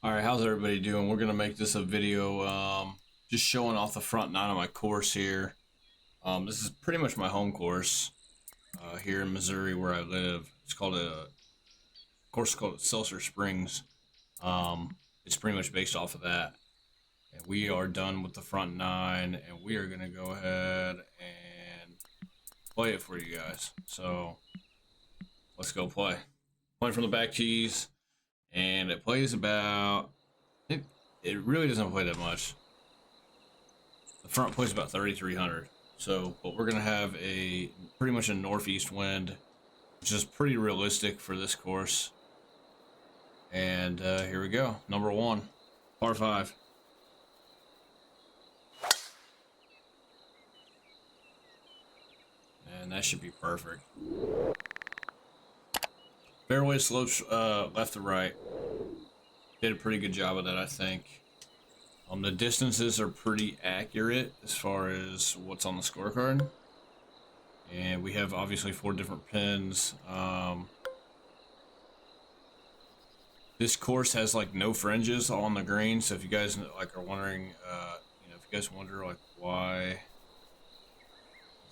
All right, how's everybody doing? We're gonna make this a video, just showing off the front nine of my course here. This is pretty much my home course here in Missouri where I live. It's called a course called Seltzer Springs. It's pretty much based off of that. And we are done with the front nine, and we are gonna go ahead and play it for you guys. So let's go play. Playing from the back tees, and it plays about. It, it really doesn't play that much. The front plays about 3,300. So, but we're gonna have a pretty much a northeast wind, which is pretty realistic for this course. And here we go. Number one, par five. And that should be perfect. Fairway slopes left to right. Did a pretty good job of that, I think. The distances are pretty accurate as far as what's on the scorecard. And we have obviously 4 different pins. This course has like no fringes on the green, so if you guys like are wondering, if you guys wonder like why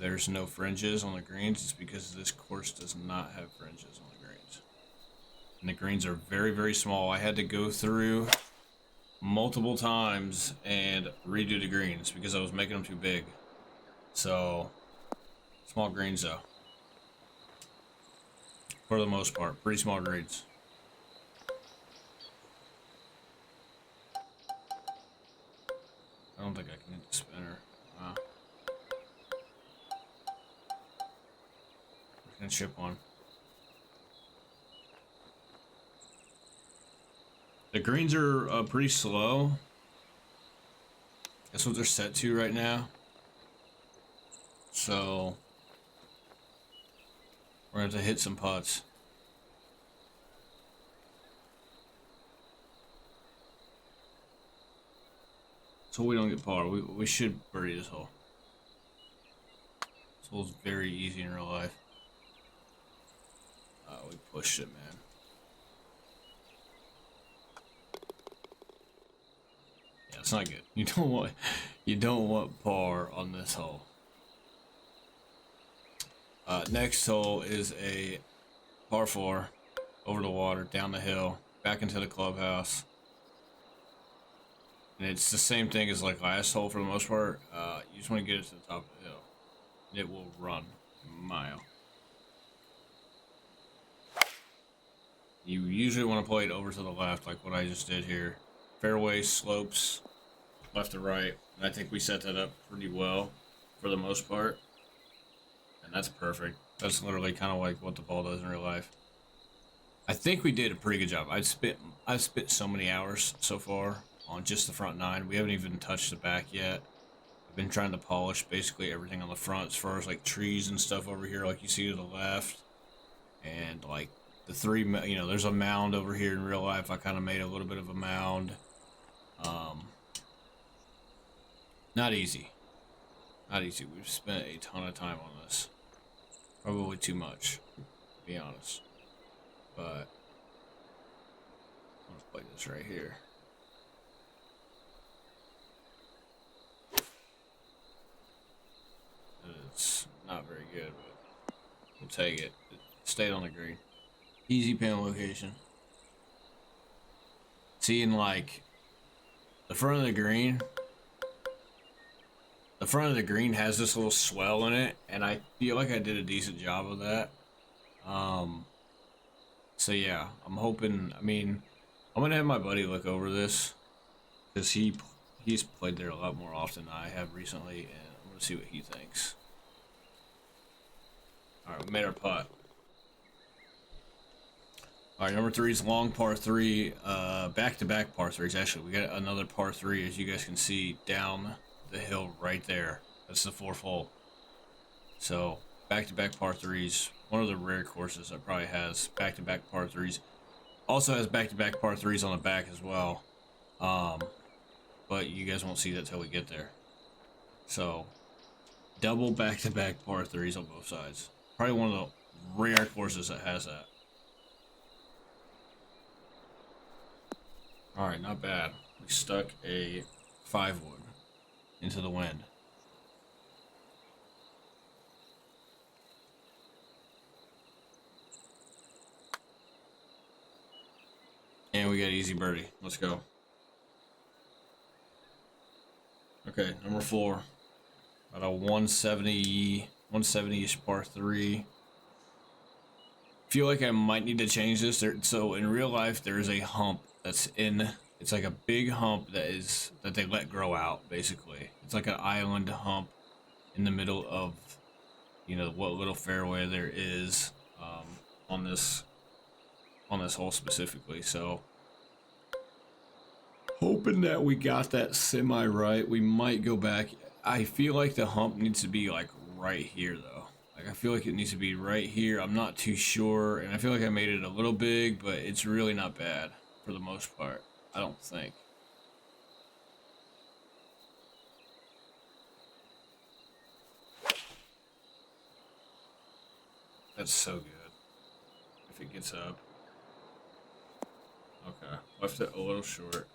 there's no fringes on the greens, it's because this course does not have fringes on the greens. And the greens are very, very small. I had to go through multiple times and redo the greens because I was making them too big. So, small greens though. For the most part, pretty small greens. I don't think I can hit the spinner. Wow. I can chip one. The greens are pretty slow. That's what they're set to right now. So we're gonna have to hit some putts. So we don't get par. We should birdie this hole. This hole's very easy in real life. We pushed it, man. Yeah, it's not good. You don't want par on this hole. Next hole is a par 4 over the water, down the hill, back into the clubhouse. And it's the same thing as like last hole for the most part. You just want to get it to the top of the hill. It will run a mile. You usually want to play it over to the left, like what I just did here. Fairway slopes left to right. And I think we set that up pretty well for the most part. And that's perfect. That's literally kind of like what the ball does in real life. I think we did a pretty good job. I've spit so many hours so far on just the front nine. We haven't even touched the back yet. I've been trying to polish basically everything on the front as far as like trees and stuff over here, like you see to the left. And like the there's a mound over here in real life. I kind of made a little bit of a mound. Not easy. Not easy. We've spent a ton of time on this. Probably too much, to be honest. But let's play this right here. It's not very good, but we'll take it. It stayed on the green. Easy pin location. Seeing like the front of the green. The front of the green has this little swell in it, and I feel like I did a decent job of that. So yeah, I'm hoping. I mean, I'm gonna have my buddy look over this because he's played there a lot more often than I have recently, and I'm gonna see what he thinks. All right, we made our putt. All right, number 3 is long par 3, back-to-back par 3s. Actually, we got another par 3, as you guys can see, down the hill right there. That's the 4th hole. So, back-to-back par 3s. One of the rare courses that probably has back-to-back par 3s. Also has back-to-back par 3s on the back as well. But you guys won't see that till we get there. So, double back-to-back par 3s on both sides. Probably one of the rare courses that has that. All right, not bad. We stuck a 5-wood into the wind. And we got easy birdie. Let's go. Okay, number 4. About a 170-ish par 3. Feel like I might need to change this. So in real life, there is a hump that's in. It's like a big hump that they let grow out. Basically, it's like an island hump in the middle of, what little fairway there is on this hole specifically. So hoping that we got that semi right. We might go back. I feel like the hump needs to be like right here though. Like, I feel like it needs to be right here. I'm not too sure, and I feel like I made it a little big, but it's really not bad for the most part, I don't think. That's so good. If it gets up. Okay, left it a little short.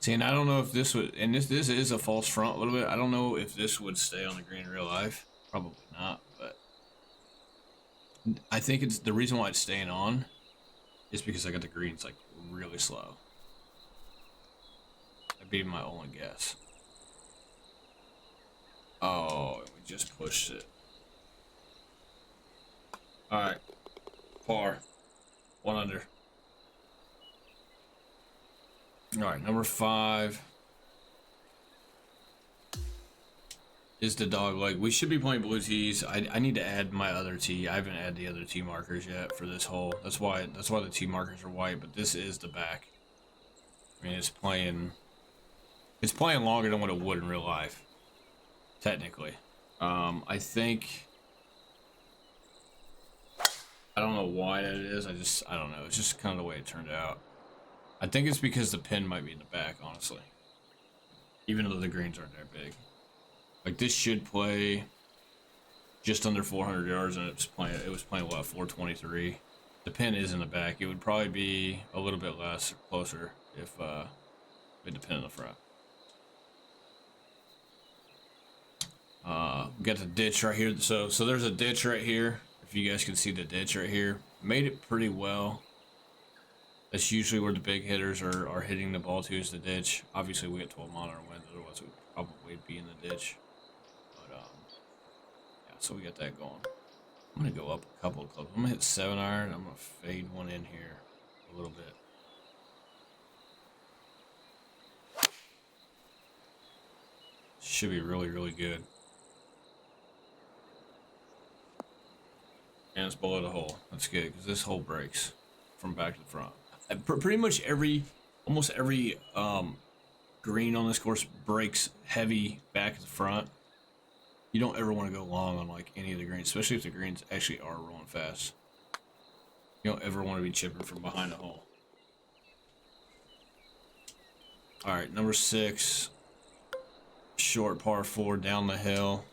See, and I don't know if this would, and this is a false front a little bit. I don't know if this would stay on the green in real life. Probably not, but I think it's the reason why it's staying on is because I got the greens like really slow. That'd be my only guess. Oh, we just pushed it. All right, par, 1 under. All right, number 5 is the dog leg. We should be playing blue tees. I need to add my other tee. I haven't added the other tee markers yet for this hole. That's why the tee markers are white. But this is the back. I mean, it's playing longer than what it would in real life, technically. I think. I don't know why that is. I don't know. It's just kind of the way it turned out. I think it's because the pin might be in the back, honestly. Even though the greens aren't that big. Like, this should play just under 400 yards, and it was playing what, 423. The pin is in the back. It would probably be a little bit less, closer, if we had the pin in the front. We got the ditch right here. So there's a ditch right here. If you guys can see the ditch right here, made it pretty well. That's usually where the big hitters are hitting the ball to, is the ditch. Obviously, we get 12 mile an hour winds, otherwise we'd probably be in the ditch. But yeah, so we got that going. I'm gonna go up a couple of clubs. I'm gonna hit 7-iron. I'm gonna fade one in here a little bit. Should be really, really good. And it's below the hole. That's good, because this hole breaks from back to the front. Pretty much almost every green on this course breaks heavy back to the front. You don't ever want to go long on like any of the greens, especially if the greens actually are rolling fast. You don't ever want to be chipping from behind the hole. All right, number 6, short par 4 down the hill.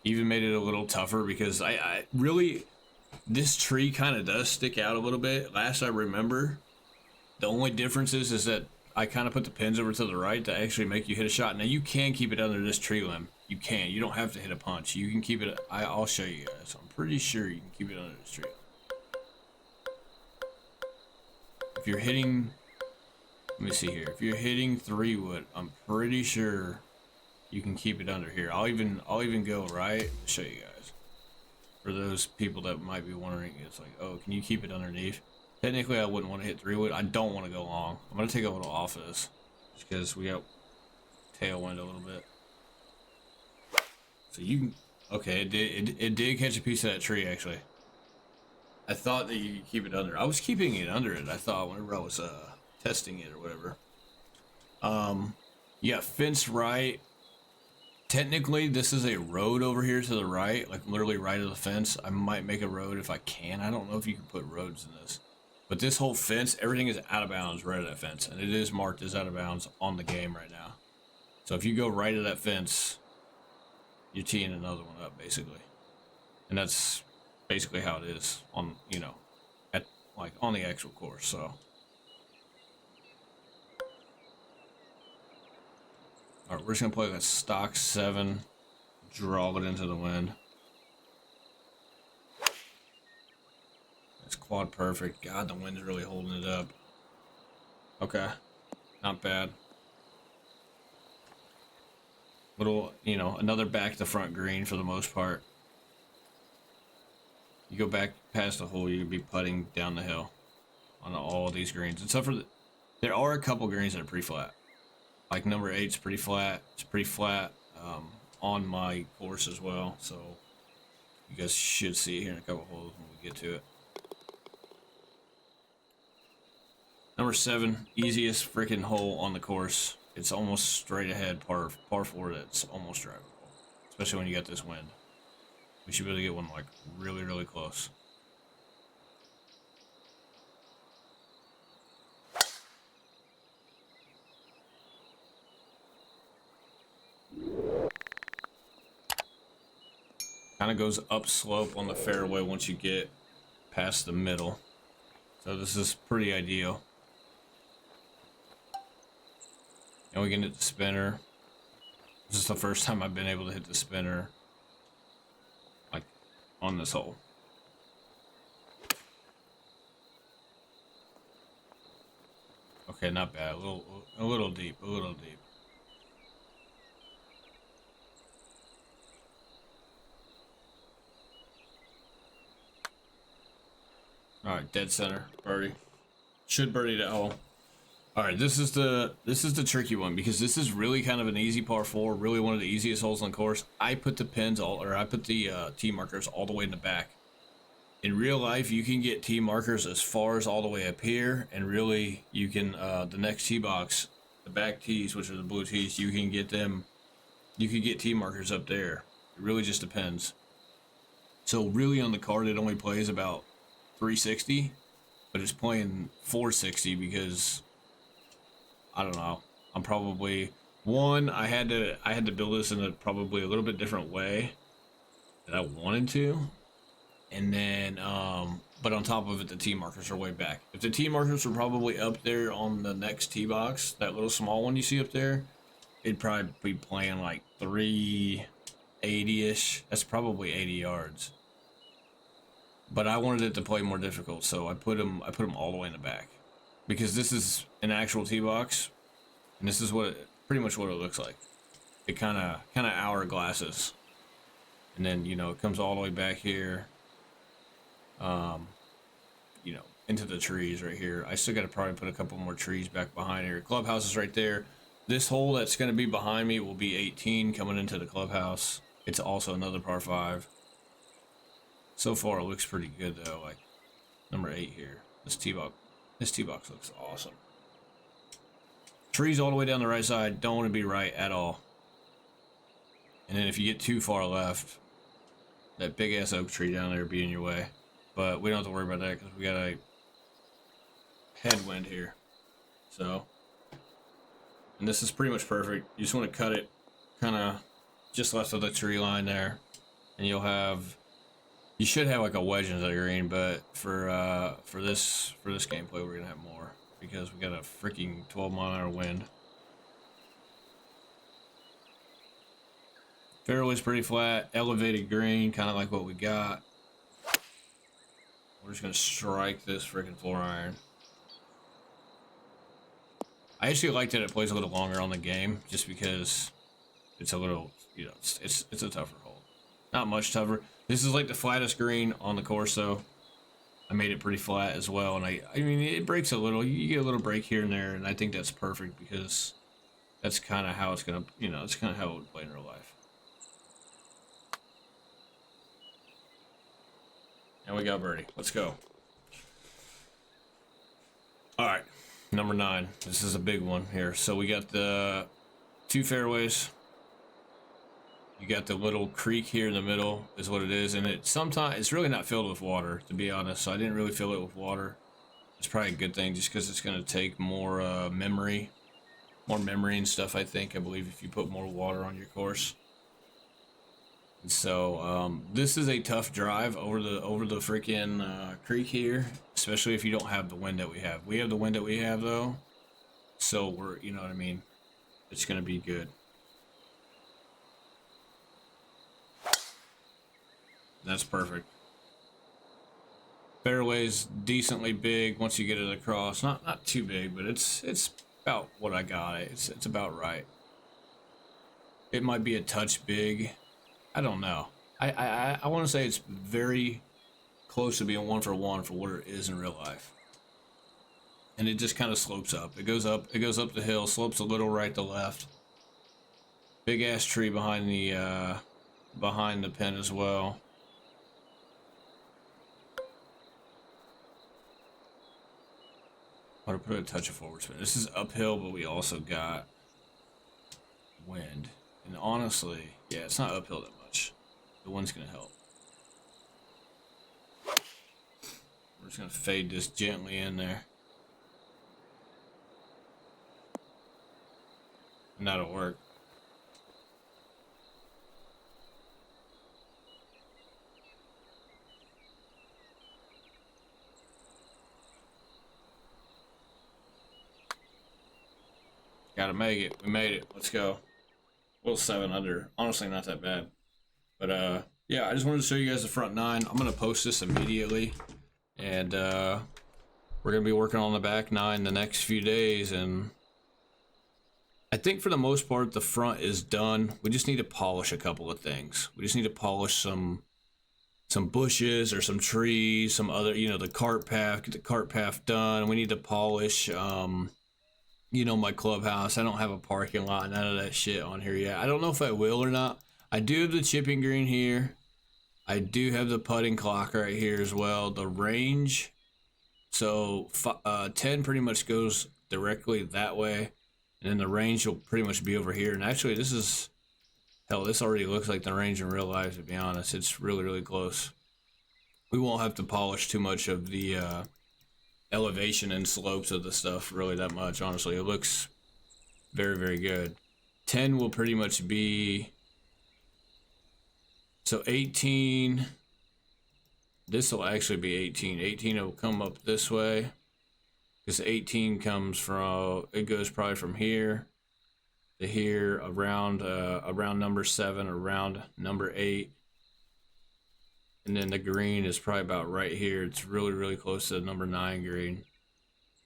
Even made it a little tougher because I really, this tree kind of does stick out a little bit. Last I remember, the only difference is that I kind of put the pins over to the right to actually make you hit a shot. Now you can keep it under this tree limb. You can. You don't have to hit a punch. You can keep it. I'll show you guys. I'm pretty sure you can keep it under this tree limb. If you're hitting, let me see here. If you're hitting 3-wood, I'm pretty sure you can keep it under here. I'll even go right to show you guys. For those people that might be wondering, it's like, oh, can you keep it underneath? Technically, I wouldn't want to hit 3-wood. I don't want to go long. I'm going to take a little off of this, just because we got tailwind a little bit. So you can, okay, it did catch a piece of that tree, actually. I thought that you could keep it under. I was keeping it under it, I thought, whenever I was testing it or whatever. Yeah, fence right. Technically, this is a road over here to the right, like literally right of the fence. I might make a road if I can. I don't know if you can put roads in this. But this whole fence, everything is out of bounds right of that fence. And it is marked as out of bounds on the game right now. So if you go right of that fence, you're teeing another one up, basically. And that's basically how it is on, like on the actual course. So, all right, we're just gonna play that stock 7, draw it into the wind. It's quad perfect. God, the wind's really holding it up. Okay, not bad. Little, you know, another back to front green for the most part. You go back past the hole, you could be putting down the hill on all of these greens. Except for there are a couple greens that are pretty flat. Like number 8's pretty flat. It's pretty flat on my course as well. So you guys should see it here in a couple holes when we get to it. Number 7, easiest freaking hole on the course. It's almost straight ahead, par 4. That's almost drivable, especially when you got this wind. We should be able to get one like really, really close. Kind of goes upslope on the fairway once you get past the middle. So this is pretty ideal. And we can hit the spinner. This is the first time I've been able to hit the spinner like on this hole. Okay, not bad. A little deep. All right, dead center, birdie. Should birdie that hole. All right, this is the tricky one because this is really kind of an easy par 4, really one of the easiest holes on the course. I put the pins I put the tee markers all the way in the back. In real life, you can get tee markers as far as all the way up here, and really you can the next tee box, the back tees, which are the blue tees, you can get them. You can get tee markers up there. It really just depends. So really on the card, it only plays about 360, but it's playing 460 because I don't know. I'm probably I had to build this in a probably a little bit different way that I wanted to, and then but on top of it, the tee markers are way back. If the tee markers were probably up there on the next tee box, that little small one you see up there, it'd probably be playing like 380-ish. That's probably 80 yards. But I wanted it to play more difficult, so I put them all the way in the back, because this is an actual tee box, and this is pretty much what it looks like. It kind of hourglasses, and then you know it comes all the way back here, you know, into the trees right here. I still got to probably put a couple more trees back behind here. Clubhouse is right there. This hole that's going to be behind me will be 18 coming into the clubhouse. It's also another par 5. So far, it looks pretty good though. Like number 8 here, this tee box looks awesome. Trees all the way down the right side. Don't want to be right at all. And then if you get too far left, that big ass oak tree down there will be in your way. But we don't have to worry about that because we got a headwind here. So, and this is pretty much perfect. You just want to cut it kind of just left of the tree line there, and you should have like a wedge into the green, but for this gameplay we're gonna have more because we got a freaking 12-mile-an-hour wind. Fairway's pretty flat, elevated green, kind of like what we got. We're just gonna strike this freaking 4-iron. I actually like that it plays a little longer on the game, just because it's a little, you know, it's a tougher hole. Not much tougher. This is like the flattest green on the course, though. I made it pretty flat as well, and I mean it breaks a little. You get a little break here and there, and I think that's perfect because that's kind of how it's gonna, you know, it's kind of how it would play in real life. And we got birdie. Let's go. All right, number 9. This is a big one here. So we got the 2 fairways. You got the little creek here in the middle is what it is, and it's really not filled with water, to be honest. So I didn't really fill it with water. It's probably a good thing just because it's going to take more memory and stuff. I believe if you put more water on your course. And so this is a tough drive over the freaking creek here, especially if you don't have the wind that we have. We have the wind that we have though, so we're, you know what I mean. It's gonna be good. That's perfect. Fairway's decently big once you get it across. Not too big, but it's about what I got. It's about right. It might be a touch big. I don't know. I want to say it's very close to being 1 for 1 for what it is in real life. And it just kind of slopes up. It goes up the hill, slopes a little right to left. Big ass tree behind the pin as well. I'm gonna put a touch of forward spin. This is uphill, but we also got wind. And honestly, yeah, it's not uphill that much. The wind's gonna help. We're just gonna fade this gently in there. And that'll work. Gotta make it. We made it. Let's go. Well, 7 under. Honestly, not that bad. But yeah, I just wanted to show you guys the front 9. I'm gonna post this immediately, and we're gonna be working on the back 9 the next few days. And I think for the most part, the front is done. We just need to polish a couple of things. We just need to polish some bushes or some trees, some other, you know, the cart path. Get the cart path done. We need to polish. You know, my clubhouse. I don't have a parking lot, none of that shit on here yet. I don't know if I will or not. I do have the chipping green here. I do have the putting clock right here as well. The range. So 10 pretty much goes directly that way. And then the range will pretty much be over here. And actually, this is, hell, this already looks like the range in real life, to be honest. It's really, really close. We won't have to polish too much of the elevation and slopes of the stuff really that much, honestly. It looks very, very good. 10 will pretty much be, so 18, this will actually be 18. 18 will come up this way, because 18 comes from, it goes probably from here to here, around number 7, around number 8. And then the green is probably about right here. It's really, really close to number 9 green.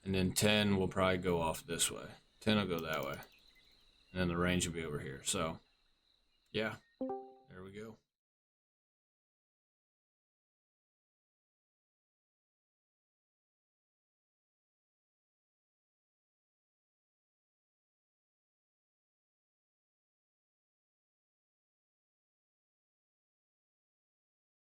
And then 10 will probably go off this way. 10 will go that way. And then the range will be over here. So, yeah, there we go.